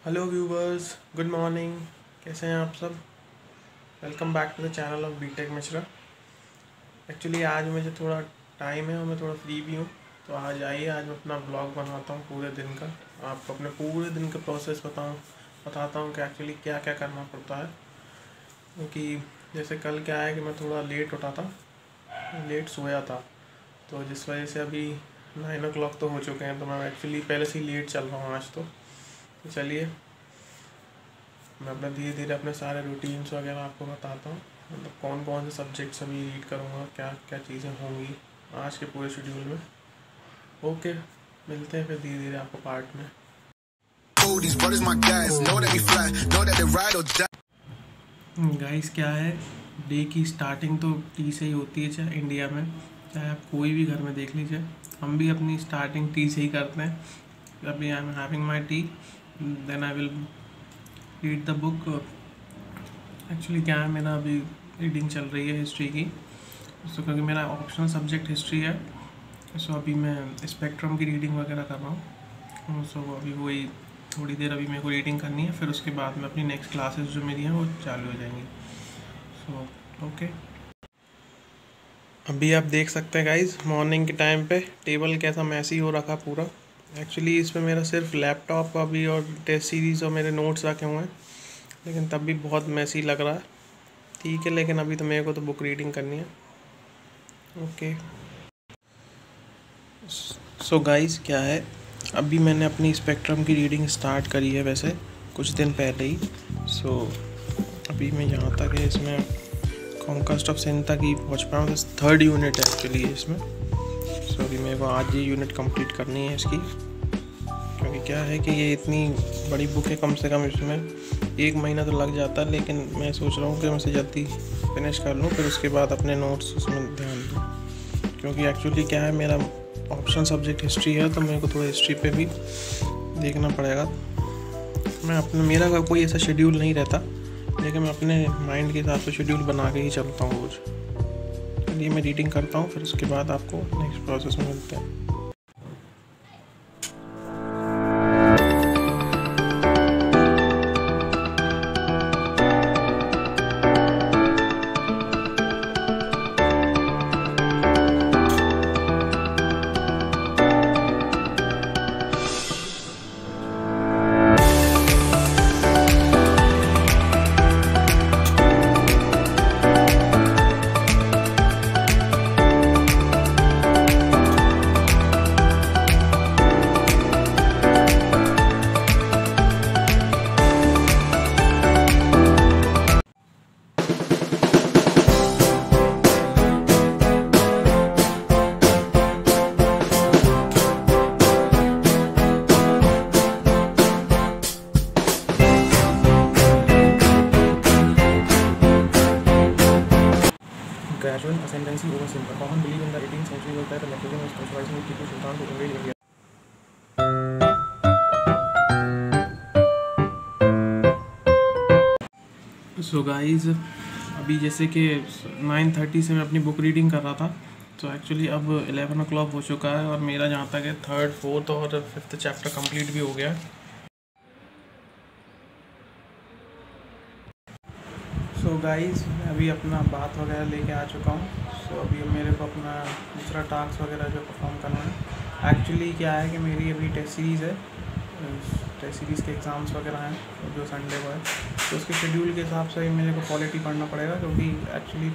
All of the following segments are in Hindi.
Hello viewers, good morning. कैसे हैं आप सब? Welcome back to the channel of BTech Mishra. Actually आज मुझे थोड़ा टाइम है और मैं थोड़ा फ्री भी हूँ, तो आज आइए आज मैं अपना ब्लॉग बनाता हूँ पूरे दिन का। आपको अपने पूरे दिन का प्रोसेस बताता हूँ कि एक्चुअली क्या क्या करना पड़ता है। क्योंकि जैसे कल क्या है कि मैं थोड़ा लेट उठा था, लेट सोया था, तो जिस वजह से अभी 9 o'clock तो हो चुके हैं, तो मैं एक्चुअली पहले से ही लेट चल रहा हूँ आज। तो चलिए मैं अपना धीरे धीरे अपने सारे रूटीन्स वगैरह आपको बताता हूँ, मतलब कौन कौन से सब्जेक्ट्स अभी रीड करूँगा, क्या क्या चीज़ें होंगी आज के पूरे शेड्यूल में। ओके, मिलते हैं फिर धीरे धीरे आपको पार्ट में। गाइस क्या है, डे की स्टार्टिंग तो टी से ही होती है, चाहे इंडिया में चाहे आप कोई भी घर में देख लीजिए, हम भी अपनी स्टार्टिंग टी से ही करते हैं। अभी I am having my tea, then I will read the book. Actually क्या है, मेरा अभी रीडिंग चल रही है हिस्ट्री की, सो क्योंकि मेरा ऑप्शनल सब्जेक्ट हिस्ट्री है, सो अभी मैं स्पेक्ट्रम की रीडिंग वगैरह कर रहा हूँ। सो अभी वही थोड़ी देर अभी मेरे को रीडिंग करनी है, फिर उसके बाद में अपनी नेक्स्ट क्लासेस जो मेरी हैं वो चालू हो जाएंगी। सो ओके, अभी आप देख सकते हैं गाइज मॉर्निंग के टाइम पे टेबल कैसा मैसी हो रखा पूरा। एक्चुअली इसमें मेरा सिर्फ लैपटॉप अभी और टेस्ट सीरीज़ और मेरे नोट्स रखे हुए हैं, लेकिन तब भी बहुत मैसी लग रहा है। ठीक है, लेकिन अभी तो मेरे को तो बुक रीडिंग करनी है। ओके, सो गाइस क्या है, अभी मैंने अपनी स्पेक्ट्रम की रीडिंग स्टार्ट करी है वैसे कुछ दिन पहले ही। सो अभी मैं यहाँ तक है, इसमें कॉन्क्वेस्ट ऑफ सिंध तक ही पहुँच पाया हूँ। थर्ड यूनिट है एक्चुअली इसमें। सो अभी मेरे को आज ये यूनिट कंप्लीट करनी है इसकी, क्योंकि क्या है कि ये इतनी बड़ी बुक है, कम से कम इसमें 1 महीना तो लग जाता है, लेकिन मैं सोच रहा हूँ कि मैं इसे जल्दी फिनिश कर लूँ, फिर उसके बाद अपने नोट्स उसमें ध्यान दूँ। क्योंकि एक्चुअली क्या है, मेरा ऑप्शनल सब्जेक्ट हिस्ट्री है, तो मेरे को थोड़ा हिस्ट्री पे भी देखना पड़ेगा। मेरा कोई ऐसा शेड्यूल नहीं रहता, लेकिन मैं अपने माइंड के हिसाब से शेड्यूल बना के ही चलता हूँ रोज़। चलिए मैं रीडिंग करता हूँ, फिर उसके बाद आपको नेक्स्ट प्रोसेस में मिलते हैं। Gradual ascendancy over Sindh. A common belief in the 18th century was that the nepotism was controversial with Tipu Sultan to invade India. So guys, अभी जैसे कि 9:30 से मैं अपनी बुक रीडिंग कर रहा था, तो एक्चुअली अब 11 o'clock हो चुका है और मेरा जहाँ तक है 3rd, 4th और 5th चैप्टर कंप्लीट भी हो गया है। सो गाइस, मैं अभी अपना बात वगैरह लेके आ चुका हूँ। सो अभी मेरे को अपना दूसरा टास्क वगैरह जो परफॉर्म करना है। एक्चुअली क्या है कि मेरी अभी टेस्ट सीरीज़ है, टेस्ट सीरीज़ के एग्ज़ाम्स वगैरह हैं जो संडे को है, तो उसके शेड्यूल के हिसाब से मेरे को पॉलिटी पढ़ना पड़ेगा, क्योंकि एक्चुअली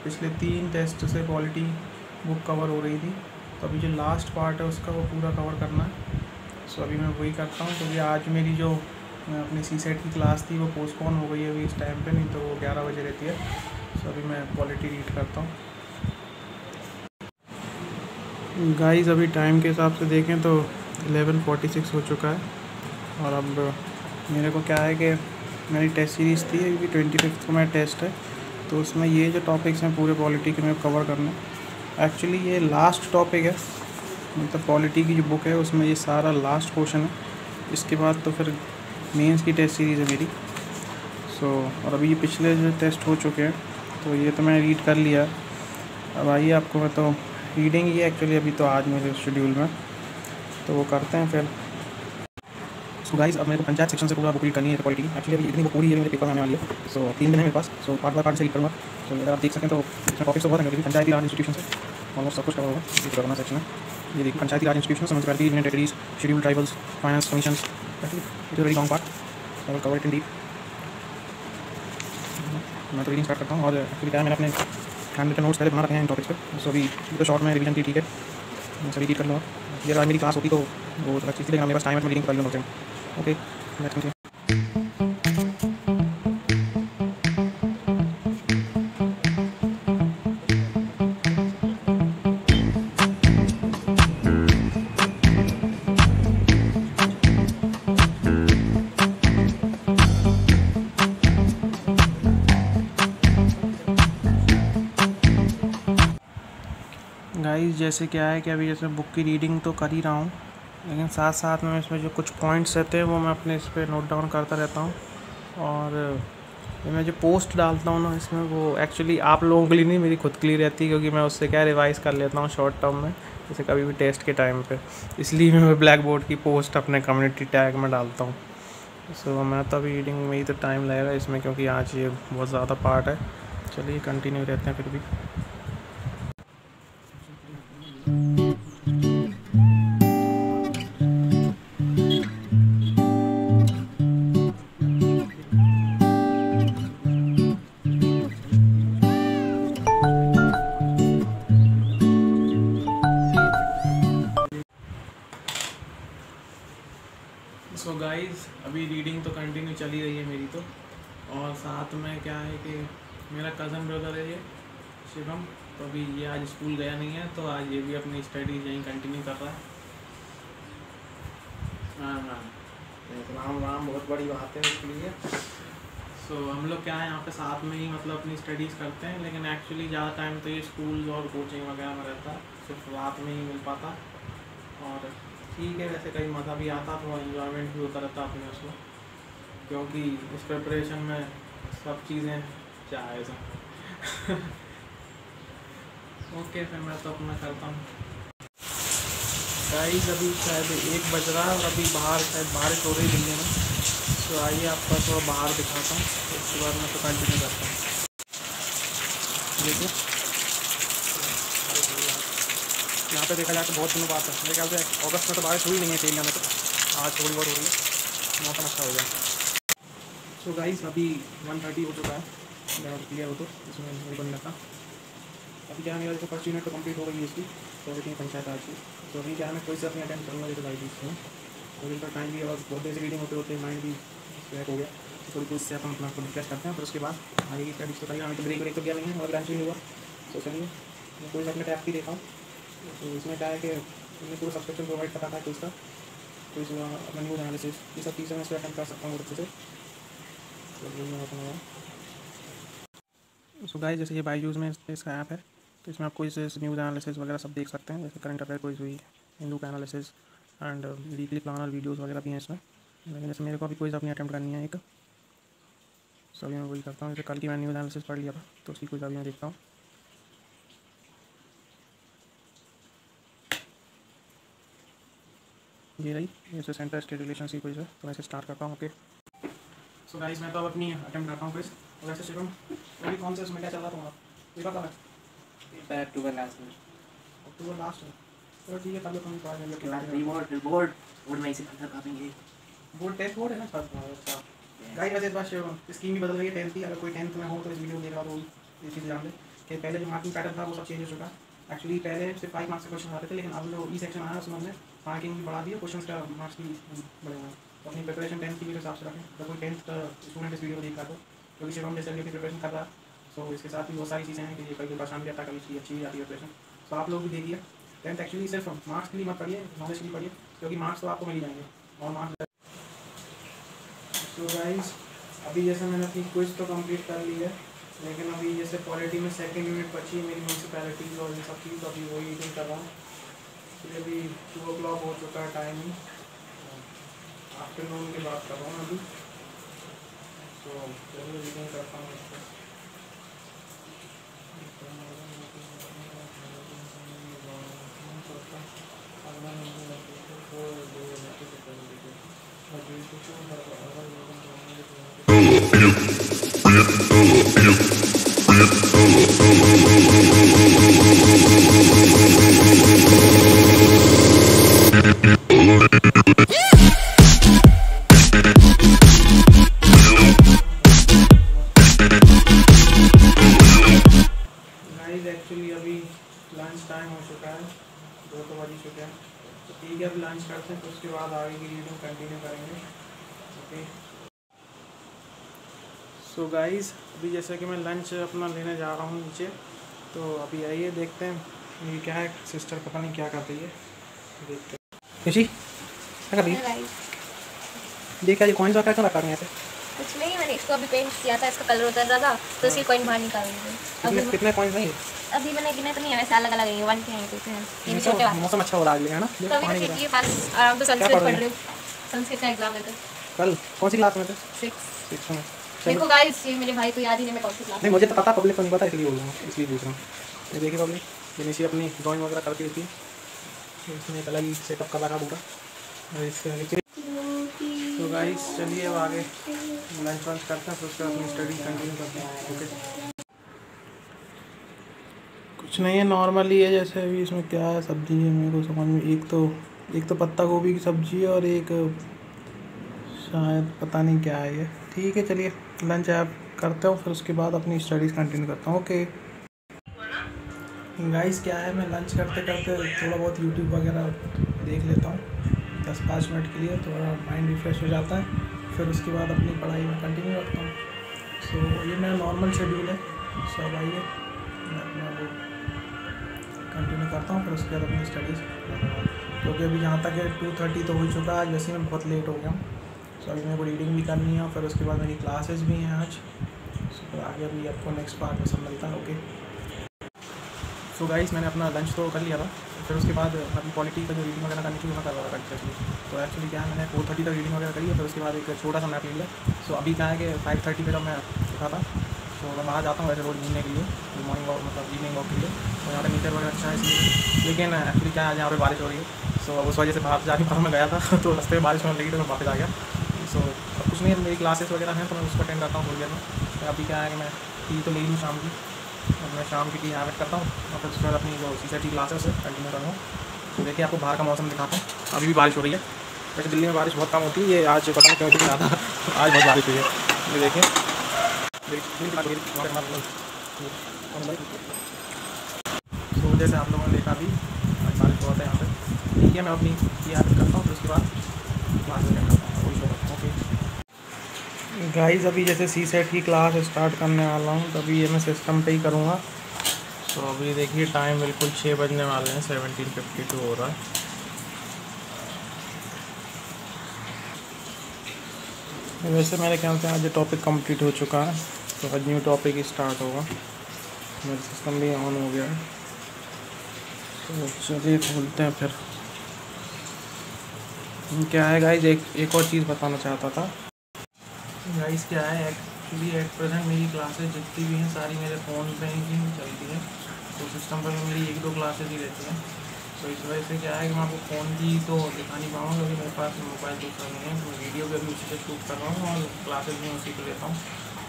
पिछले 3 टेस्ट से पॉलिटी बुक कवर हो रही थी, तो अभी जो लास्ट पार्ट है उसका वो पूरा कवर करना है। सो अभी मैं वही करता हूँ, क्योंकि आज मेरी जो अपनी CSET की क्लास थी वो पोस्टपोन हो गई है अभी इस टाइम पे, नहीं तो वो 11 बजे रहती है। सो अभी मैं पॉलिटी रीड करता हूँ। गाइस अभी टाइम के हिसाब से देखें तो 11:46 हो चुका है, और अब मेरे को क्या है कि मेरी टेस्ट सीरीज़ थी, क्योंकि 25th को मेरा टेस्ट है, तो उसमें ये जो टॉपिक्स हैं पूरे पॉलिटी के मेरे को कवर करना है। एक्चुअली ये लास्ट टॉपिक है, मतलब पॉलिटी की जो बुक है उसमें ये सारा लास्ट क्वेश्चन है। इसके बाद तो फिर मेंस की टेस्ट सीरीज़ है मेरी। सो और अभी ये पिछले जो टेस्ट हो चुके हैं, तो ये तो मैं रीड कर लिया। अब आइए आपको मैं तो रीडिंग ही है एक्चुअली अभी तो आज मेरे शेड्यूल में, तो वो करते हैं फिर। सो गाइस अब मेरे को पंचायत सेक्शन से पूरा बुक रीड करनी है क्वालिटी की। एक्चुअली अभी इतनी बुक पूरी है मेरे पेपर में आने वाली है। सो 3 दिन है मेरे पास। सो पार्ट बाय पार्ट से रीड करूँगा। तो अगर आप देख सकें तो इसमें टॉपिक्स तो बहुत हैं क्योंकि पंचायती राज इंस्टीट्यूशन से ऑलमोस्ट सब कुछ कवर होगा ये करना सेक्शन है। ये देखिए panchayati raj institution, municipality, union territories, scheduled tribals, finance commissions. It is very long part, I will cover it in deep. मैं तो रीडिंग स्टार्ट करता हूँ। और एक्चुअली क्या है, मैंने अपने हैंड रिटन नोट्स पहले बना रखे हैं इन टॉपिक्स पे। सो अभी तो शॉर्ट में रिवीजन की ठीक है, मैं सभी रीड कर लूँगा। ये आज मेरी क्लास होती तो वो अलग चीज़ थी, लेकिन मेरे पास टाइम है तो रीडिंग कर लूँगा। Okay let's continue. गाइस जैसे क्या है कि अभी जैसे बुक की रीडिंग तो कर ही रहा हूँ, लेकिन साथ साथ में इसमें जो कुछ पॉइंट्स रहते हैं वो मैं अपने इस पर नोट डाउन करता रहता हूँ। और मैं जो पोस्ट डालता हूँ ना इसमें, वो एक्चुअली आप लोगों के लिए नहीं, मेरी खुद के लिए रहती है, क्योंकि मैं उससे क्या रिवाइज़ कर लेता हूँ शॉर्ट टर्म में, जैसे कभी भी टेस्ट के टाइम पे। इसलिए मैं ब्लैक बोर्ड की पोस्ट अपने कम्युनिटी टैग में डालता हूँ। सो मैं तो अभी रीडिंग में ही तो टाइम लगेगा इसमें, क्योंकि आज ये बहुत ज़्यादा पार्ट है। चलिए कंटिन्यू रहते हैं फिर भी। सो गाइस अभी रीडिंग तो कंटिन्यू चली रही है मेरी तो। और साथ में क्या है कि मेरा कज़न ब्रदर है ये शिवम, तो अभी ये आज स्कूल गया नहीं है, तो आज ये भी अपनी स्टडीज़ यहीं कंटिन्यू कर रहा है। हाँ, राम राम बहुत बड़ी बात है उसके लिए। सो हम लोग क्या है यहाँ पे साथ में ही मतलब अपनी स्टडीज़ करते हैं, लेकिन एक्चुअली ज़्यादा टाइम तो ये स्कूल और कोचिंग वगैरह में रहता है, सिर्फ रात में ही मिल पाता। और ठीक है, वैसे कहीं मज़ा भी आता, तो इन्जॉयमेंट भी होता रहता अपने उसमें, क्योंकि इस प्रिपरेशन में सब चीज़ें जायज़ हैं। ओके फिर मैं तो अपना करता हूँ। गाइस अभी शायद 1 बज रहा है और अभी बाहर शायद बारिश हो रही दिल्ली में। तो आइए आपका थोड़ा बाहर दिखाता हूँ, उसके बाद मैं तो कंटिन्यू करता हूँ। देखिए यहाँ पे देखा जाए तो बहुत दिनों बाद है, मेरे ख्याल से अगस्त में तो बारिश हुई नहीं है एरिया में, तो आज थोड़ी बहुत हो रही है, मौसम अच्छा हो गया। सो गाइस अभी 1:30 हो चुका है, मेरा क्लियर हो तो इसमें मेरे को नहीं लगता। अभी क्या मेरा जो फर्स्ट यूनिट तो कंप्लीट हो गई है इसकी, तो अभी पंचायत आज की। तो अभी क्या है, मैं कोई से अपनी अटेंड करूँगा जैसे गाइड इसमें, तो इनका टाइम भी और बहुत देर से रीडिंग होते होते माइंड भी स्वैक हो गया, तो थोड़ी कुछ से अपन अपना रिक्वेस्ट करते हैं। फिर उसके बाद आगे की स्टडीज तो करिए, हमें तो ब्रेक तो गया नहीं है और लंच भी नहीं हुआ। तो चलिए मैं कोई अपने टैप भी देखा हूँ, तो इसमें क्या है कि मैंने पूरा सब्सक्रिप्शन प्रोवाइड करा था कोई का, तो इसमें अपना न्यूज़ एनालिसिस ये सब चीज़ें मैं इसमें अटेंड कर सकता हूँ अच्छे से। सो गाइस जैसे ये बायजूस में इसका ऐप है, तो इसमें आप कोई से न्यूज़ एनालिसिस वगैरह सब देख सकते हैं, जैसे करंट अफेयर कोई हुई, हिंदू का analysis and weekly planner videos वगैरह भी हैं इसमें। लेकिन जैसे मेरे को अभी कोई अपनी अटैम्प्ट करनी है एक, सो अभी मैं वही करता हूँ। जैसे कल की मैं न्यूज़ एनालिसिस पढ़ लिया था, तो उसकी कोई अभी मैं देखता हूँ। ये रही जैसे सेंटर स्टेट रिलेशन की कोई है, तो वैसे स्टार्ट करता हूँ। ओके सो गाइस मैं तो अब अपनी अटैम्प्ट करता हूँ क्विज। और वैसे शिवम अभी कौन से उसमें क्या चल रहा तुम्हारा, ये पता है? अक्टूबर लास्ट में। अक्टूबर लास्ट में, तो ठीक है, तब तुम उसके बाद बोर्ड बोर्ड बोर्ड में इसे पता करेंगे। बोर्ड टेस्ट बोर्ड है ना सर? अच्छा गाइस वैसे इस बार स्कीम भी बदल गई है 10th की। अगर कोई 10th में हो तो इस वीडियो देख रहा हो तो ये चीज़ जान ले कि पहले जो मार्किंग पैटर्न था वो सब चेंज हो चुका है। एक्चुअली पहले सिर्फ 5 मार्क्स के क्वेश्चन आते थे, लेकिन अब जो ई सेक्शन आया उसमें हमने मार्किंग भी बढ़ा दी है, क्वेश्चन का मार्क्स भी बढ़े हुए हैं। तो अपनी प्रिपरेशन 10th की भी हिसाब से रखें। अगर कोई 10th स्टूडेंट इस वीडियो को देख रहा हो, क्योंकि सिर्फ हम जैसे अभी प्रिपरेशन कर रहा है, सो इसके साथ भी बहुत सारी चीज़ें हैं कि कभी परेशान भी आता है, कभी अच्छी भी आती है प्रिपरेशन। तो आप लोग भी देखिए 10th एक्चुअली सिर्फ मार्क्स के लिए मत पढ़िए, नॉलेज के लिए पढ़िए, क्योंकि मार्क्स तो आपको मिल जाएंगे और मार्क्स। तो गाइस अभी जैसे मैंने अपनी क्विज तो कंप्लीट कर ली है, लेकिन अभी जैसे पॉलिटी में सेकंड यूनिट बची है मेरी, म्यूनसिपैलिटीज़ और इन सब की, तो अभी वही रीडिंग कर रहा हूँ। तो अभी 2 o'clock हो चुका है टाइम ही, आफ्टरनून की बात कर रहा हूँ अभी। तो चलिए रीडिंग करता हूँ इसको। एक्चुअली अभी लंच टाइम हो चुका है, 2 तो बज ही चुके हैं। तो ठीक है, अभी लंच करते हैं, तो उसके बाद आगे की रीडिंग कंटिन्यू करेंगे। ओके सो गाइस, अभी जैसे कि मैं लंच अपना लेने जा रहा हूँ नीचे, तो अभी आइए देखते हैं ये क्या है। सिस्टर पता नहीं क्या कर रही है, देखते हैं। खुशी क्या कर रही है? देखा ये कॉइन्स वगैरह क्या रखा है यहाँ पे? कुछ नहीं, मैंने इसको अभी पेंट किया था, इसका कलर उतर रहा था तो इसकी कॉइन बाहर निकाल दी। कितने कॉइन्स हैं? अभी मैंने गिने तो नहीं है, वैसे अलग अलग है, 1 के हैं, 2 के हैं, ये छोटे वाले। मौसम अच्छा हो रहा है ना? तो अभी मैं ये पास आराम से संस्कृत पढ़ रही हूँ। संस्कृत का एग्जाम है कल। कौन सी क्लास में थे? 6 में। देखो गाइस, ये मेरे भाई को याद ही नहीं मैं कौन सी क्लास। नहीं, मुझे तो पता, पब्लिक को नहीं पता, इसलिए बोल रहा हूँ, इसलिए पूछ रहा हूँ। ये देखिए पब्लिक, जिनिसी अपनी ड्राइंग वगैरह करती होती है, इसमें एक अलग ही सेटअप कर रखा पूरा। और इसके आगे तो गाइस चलिए अब आगे लंच वंच करते हैं, फिर उसके बाद अपनी स्टडी कंटिन्यू करते हैं। ओके, कुछ नहीं है, नॉर्मली है। जैसे अभी इसमें क्या है, सब्ज़ी है, मेरे को समझ में एक तो पत्ता गोभी की सब्ज़ी है, और एक शायद पता नहीं क्या है ये। ठीक है, चलिए लंच आप करते हो, फिर उसके बाद अपनी स्टडीज़ कंटिन्यू करता हूँ। ओके गाइस, क्या है, मैं लंच करते करते थोड़ा बहुत यूट्यूब वगैरह देख लेता हूँ 10-5 मिनट के लिए, थोड़ा माइंड रिफ़्रेश हो जाता है। फिर उसके बाद अपनी पढ़ाई में कंटिन्यू करता हूँ। सो ये मेरा नॉर्मल शेड्यूल है। सो अब आइए मैं अपना वो कंटिन्यू करता हूँ, फिर उसके बाद अपनी स्टडीज़, क्योंकि अभी जहाँ तक है 2:30 तो हो चुका है। आज वैसे मैं बहुत लेट हो गया हूँ। सो अभी मेरे को रीडिंग भी करनी है, फिर उसके बाद मेरी क्लासेस भी हैं आज। सो फिर आगे अभी आपको नेक्स्ट पार्ट में सब मिलता है। ओके सो गाइस, मैंने अपना लंच तो कर लिया था, फिर उसके बाद अपनी पॉलिटी का जो रीडिंग वगैरह करनी थी वो मैं कर रहा था कंटिन्यूसली। तो एक्चुअली क्या है, मैंने 4:30 तक रीडिंग वगैरह करी है, फिर उसके बाद एक छोटा सा नैप ले लिया। सो अभी क्या है कि 5:30 पर मैं उठा था। तो मैं बाहर जाता हूँ वैसे रोज़ घूमने के लिए, मॉर्निंग वॉक मतलब इवनिंग वॉक के लिए। तो यहाँ पर नेचर वगैरह अच्छा है इसलिए, लेकिन एक्चुअली क्या है, यहाँ पर बारिश हो रही है। सो उस वजह से बाहर जाके मैं गया था तो रास्ते में बारिश होने लगी, तो मैं वापस आ गया। सो अब कुछ नहीं है, मेरी क्लासेस वगैरह हैं तो मैं उसको अटेंड करता हूँ थोड़ी देर में। तो अभी क्या है कि मैं टी तो ले लूँ शाम की, और मैं शाम की टी हैबिट करता हूँ, और फिर उसके बाद अपनी जो CCT क्लासेस है कंटिन्यू करूँगा। तो देखिए आपको बाहर का मौसम दिखाता हूँ। अभी भी बारिश हो रही है, वैसे दिल्ली में बारिश बहुत कम होती है, ये आज पता नहीं क्यों इतनी ज़्यादा आज बहुत बारिश हुई है। ये देखिए तो जैसे आप लोगों ने देखा भी आज बारिश बहुत है यहाँ पे। ठीक है, मैं अपनी टी हैबिट करता हूँ, फिर उसके बाद क्लास अटेंड करता हूँ। ओके गाइस, अभी जैसे CSET की क्लास स्टार्ट करने वाला हूँ, तो अभी ये मैं सिस्टम पे ही करूँगा। तो अभी देखिए टाइम बिल्कुल 6 बजने वाले हैं, 17:52 हो रहा है। वैसे मेरे ख्याल से आज टॉपिक कंप्लीट हो चुका है, तो आज न्यू टॉपिक ही स्टार्ट होगा। मेरा सिस्टम भी ऑन हो गया है, तो चलिए खोलते हैं फिर। क्या है गाइस, एक और चीज़ बताना चाहता था। गाइस क्या है, एक्चुअली एट प्रेजेंट मेरी क्लासेस जितनी भी हैं सारी मेरे फ़ोन पे ही चलती हैं, तो सिस्टम पर मेरी 1-2 क्लासेस ही रहती हैं। तो इस वजह से क्या है कि मैं आपको फ़ोन की तो दिखा नहीं पाऊँगा, क्योंकि मेरे पास मोबाइल दूसरा नहीं है। तो मैं वीडियो भी अभी उसी से शूट कर रहा हूँ, और क्लासेस भी उसी पर लेता हूँ।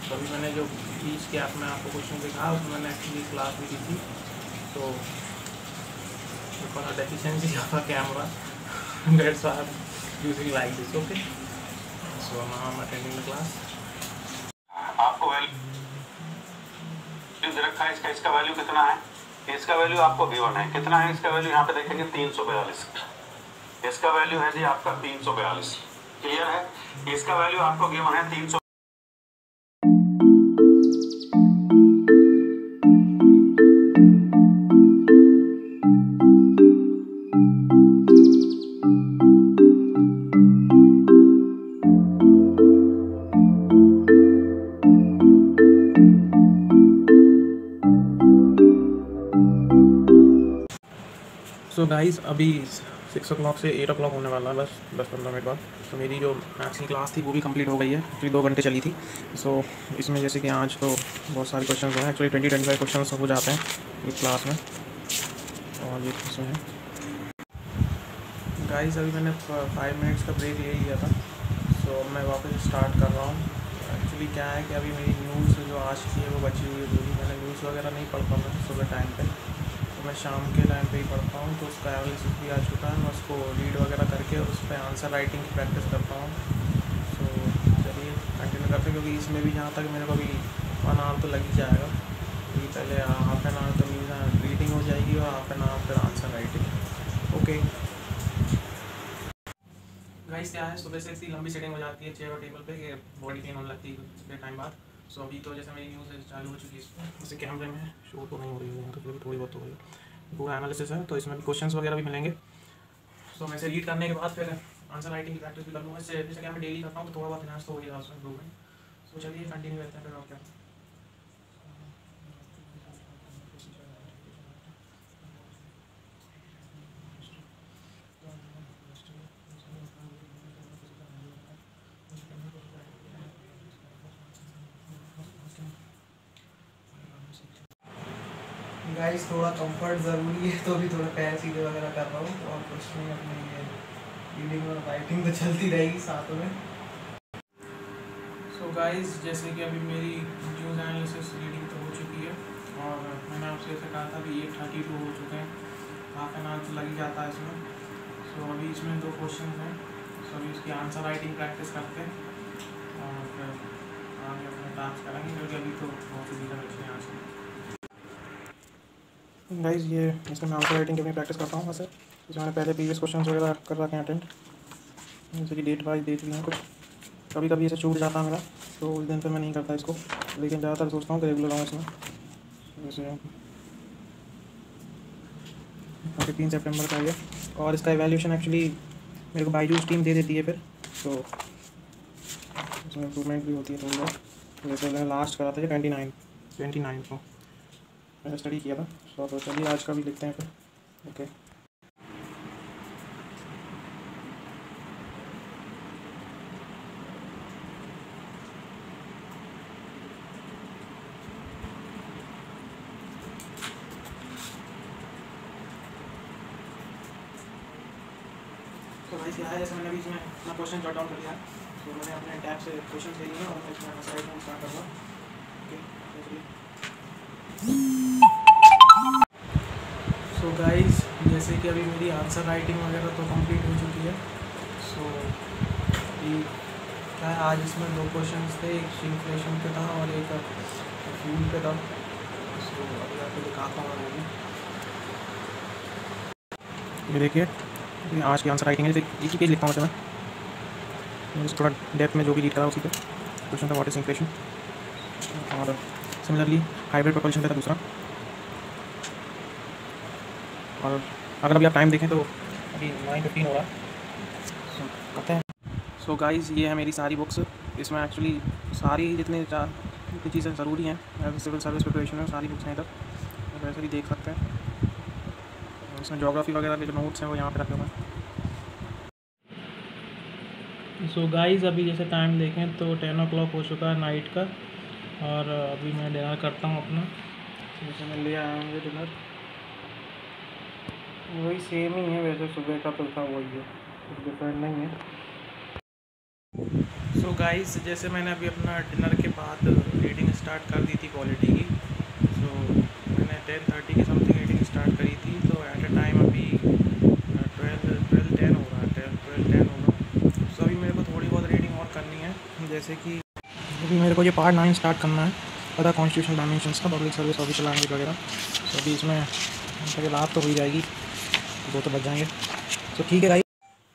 तो अभी मैंने जो बीच के ऐप में आपको क्वेश्चन दिखा, उसमें मैंने एक्चुअली क्लास भी दी थी। तो थोड़ा डेफिशिएंसी था camera, that's why I am using like this. Okay so now I am attending the class. आपको वैल्यू दे रखा है, इसका वैल्यू कितना है, इसका वैल्यू आपको गिवन है, कितना है इसका वैल्यू, यहाँ पे देखेंगे 342। इसका वैल्यू है जी आपका 342। क्लियर है, इसका वैल्यू आपको गिवन है 300। सो गाइस, अभी 6 o'clock से 8 o'clock होने वाला है, बस 10-15 मिनट बाद। तो मेरी जो मैथ्स की क्लास थी वो भी कंप्लीट हो गई है, एक्चुअली 2 घंटे चली थी। सो इसमें जैसे कि आज तो बहुत सारे क्वेश्चन हुए हैं, एक्चुअली 20-25 क्वेश्चन हो जाते हैं इस क्लास में, और ये इसमें है। गाइस अभी मैंने 5 मिनट्स का ब्रेक ले लिया था। सो मैं वापस स्टार्ट कर रहा हूँ। एक्चुअली क्या है कि अभी मेरी न्यूज़ जो आज की है वो बची हुई है पूरी। मैंने न्यूज़ वगैरह नहीं पढ़ता मैं सुबह टाइम पे, तो मैं शाम के टाइम पे ही पढ़ता हूँ। तो उसका एनालिसिस भी आ चुका है, मैं उसको रीड वगैरह करके उस पर आंसर राइटिंग की प्रैक्टिस करता हूँ। सो चलिए कंटिन्यू करते हैं, क्योंकि इसमें भी जहाँ तक मेरे को अभी 1 आवर तो लग ही जाएगा, क्योंकि पहले हाफ एन आवर तो मीन रीडिंग हो जाएगी और हाफ एन आवर फिर आंसर राइटिंग। ओके गाइस, क्या है सुबह से इतनी लंबी सेटिंग हो जाती है चेयर और टेबल पे कि बॉडी पेन होने लगती है कुछ टाइम बाद। सो अभी तो जैसे मेरी न्यूज़ चालू हो चुकी है इसमें, जैसे कैमरे में शो तो नहीं हो रही है तो फिर भी थोड़ी बहुत हो रही है। पूरा एनालिसिस है तो इसमें भी क्वेश्चंस वगैरह भी मिलेंगे। सो मैं इसे रीड करने के बाद फिर आंसर राइटिंग की प्रैक्टिस भी कर लूँगा। इससे जैसे कि मैं डेली करता हूँ तो थोड़ा बहुत इनहांस तो हो जाएगा उसमें इम्प्रूवमेंट। सो चलिए कंटिन्यू करते हैं फिर और क्या। गाइस थोड़ा कंफर्ट ज़रूरी है, तो भी थोड़ा पैर सीधे वगैरह कर रहा हूँ और कुछ नहीं, अपनी ये रीडिंग और राइटिंग तो चलती रहेगी साथ में। सो गाइस, जैसे कि अभी मेरी न्यूज़ एनालिसिस रीडिंग तो हो चुकी है और मैंने आपसे ऐसे कहा था कि 8:32 हो चुके हैं, हाफ एन आवर तो लग ही जाता है इसमें। सो अभी इसमें 2 क्वेश्चन हैं, सो अभी इसकी आंसर राइटिंग प्रैक्टिस करते हैं और फिर आगे अपने टास्क करेंगे, क्योंकि अभी तो बहुत सी चीज़ें बची हैं आज की। गाइस ये इसमें मैं आंसर राइटिंग की अपनी प्रैक्टिस करता हूँ। वैसे इसमें मैंने पहले प्रीवियस क्वेश्चन वगैरह कर रखे हैं अटेंड, जैसे कि डेट वाइज देख लिए हैं कुछ। कभी कभी ऐसे छूट जाता है मेरा, तो उस दिन पे मैं नहीं करता इसको, लेकिन ज़्यादातर सोचता हूँ कि रेगुलर आऊँ इसमें। जैसे 15 सितंबर का ये, और इसका एवेल्यूशन एक्चुअली मेरे को बायजूस टीम दे देती है फिर, तो इसमें इम्प्रूवमेंट भी होती है थोड़ी बहुत। जैसे मैंने लास्ट करा था 29 को मैंने स्टडी किया था। तो चलिए आज का भी लिखते हैं फिर। ओके तो भाई क्या है, जैसे मैंने अभी इसमें अपना क्वेश्चन जॉट डाउन कर लिया है, तो मैंने अपने टैब से क्वेश्चन ले लिए और मैं इसमें आंसर राइटिंग स्टार्ट कर रहा हूँ। ओके सो गाइस, जैसे कि अभी मेरी आंसर राइटिंग वगैरह तो कंप्लीट हो चुकी है। सो क्या है, आज इसमें 2 क्वेश्चन थे, एक श्रिंकफ्लेशन पे था और एक फ्यूल पे था। सो अभी आपको दिखाता हूँ मैं भी, ये देखिए ये आज की आंसर राइटिंग है। एक ही पेज लिखता हूँ मैं थोड़ा डेप्थ में जो भी रीड करा उसी पे। क्वेश्चन था व्हाट इज इन्फ्लेशन, और सिमिलरली हाइब्रिड प्रोपल्शन पे था दूसरा। और अगर अभी आप टाइम देखें तो अभी 9:15 हो रहा है। करते हैं। सो गाइस, ये है मेरी सारी बुक्स। इसमें एक्चुअली सारी जितनी चीज़ें ज़रूरी हैं सिविल सर्विस प्रिपरेशन में, सारी बुक्स हैं इधर, तो वैसे भी देख सकते हैं। इसमें ज्योग्राफी वगैरह के जो नोट्स हैं वो यहाँ पे रखे हुए हैं। सो गाइस, अभी जैसे टाइम देखें तो 10 o'clock हो चुका है नाइट का, और अभी मैं डिनर करता हूँ अपना। जैसे मैं ले आया हूँ डिनर, वही सेम ही है वैसे, सुबह का तो था वही है, कुछ डिफरेंट नहीं है। सो गाइस, जैसे मैंने अभी अपना डिनर के बाद रीडिंग स्टार्ट कर दी थी क्वालिटी की। सो मैंने 10:30 के समथिंग रीडिंग स्टार्ट करी थी, तो एट ए टाइम अभी 12:10 हो रहा है, 12:10 होगा। सो अभी मेरे को थोड़ी बहुत रीडिंग और करनी है, जैसे कि अभी मेरे को ये पार्ट 9 स्टार्ट करना है, पता कॉन्स्टिट्यूशनल डायमेंशंस का, पब्लिक सर्विस ऑफिशियल लैंग्वेज वगैरह। तो अभी इसमें रात तो हो ही जाएगी, 2 तो बच जाएंगे। सो ठीक है गाइस।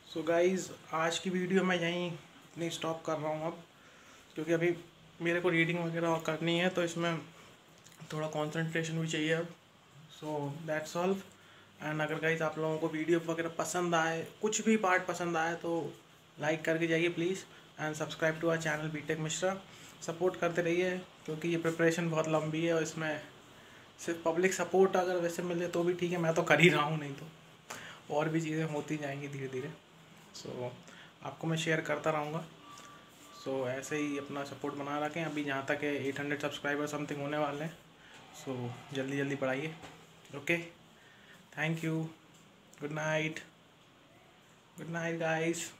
सो गाइस, आज की वीडियो मैं यहीं अपनी स्टॉप कर रहा हूँ अब, क्योंकि अभी मेरे को रीडिंग वगैरह और करनी है, तो इसमें थोड़ा कंसंट्रेशन भी चाहिए अब। So that's all. एंड अगर गाइस आप लोगों को वीडियो वगैरह पसंद आए, कुछ भी पार्ट पसंद आए, तो लाइक करके जाइए please, and subscribe to our channel BTech Mishra. Support करते रहिए, क्योंकि ये प्रिपरेशन बहुत लंबी है और इसमें सिर्फ पब्लिक सपोर्ट अगर वैसे मिले तो भी ठीक है, मैं तो कर ही रहा हूँ, नहीं तो और भी चीज़ें होती जाएंगी धीरे धीरे। सो आपको मैं शेयर करता रहूँगा। सो ऐसे ही अपना सपोर्ट बना रखें। अभी जहाँ तक है 800 सब्सक्राइबर समथिंग होने वाले हैं, सो जल्दी जल्दी बढ़ाइए। Okay, thank you, good night guys.